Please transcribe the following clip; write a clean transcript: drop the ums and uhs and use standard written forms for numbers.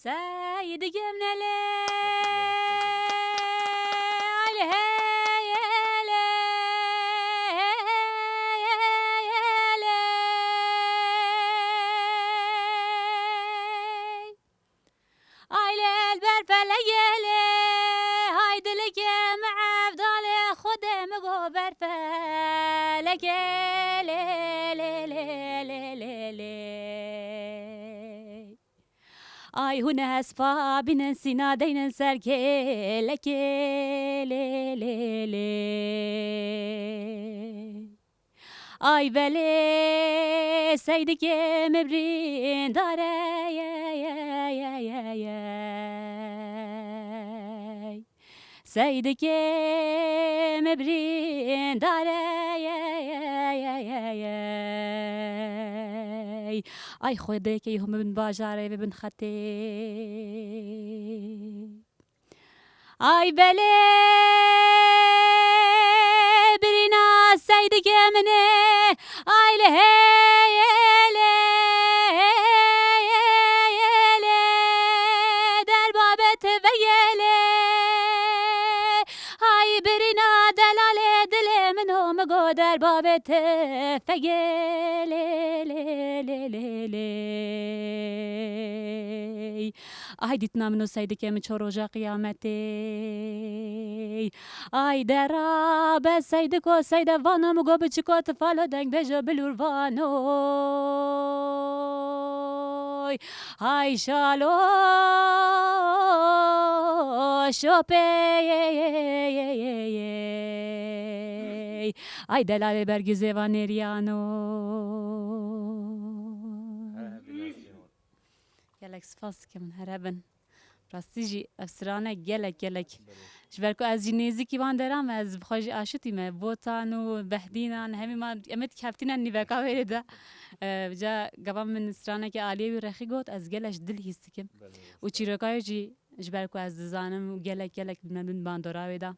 سيد جمنالي Ay hune hesfa binen sina deynen serke leke le le le Ay vele seydike mebrin dare ye ye ye ye ye Seydike mebrin dare ye ye ye ye ye Ay خودی که هم بن باجاره و بن خطی Ay bele birina seydi gemine Ay le der babet ve yele Ay birina delale dile mino mego der babet fe yele Ay ditna mino seydi ke mi çoroja kıyameti Ay dera be seydi ko seyde vano mu go biçiko tıfalo denk bejo bilur vano Ay şalo şope Ay delale bergüze vaneriano Gelek spas kemin hereben راستی جی افسرانه گلک جبرکو از جنیزی کی وان درام از بخوج آشتی ما بوتان و بهدینان همه ما امت کافتینا نیبکا ویرده جا قبام من استرانه که عالیه و رخی گوت از گلش دل هستیم و چیرکای جی جبرکو از زانم گلک بمن باندورا ویدا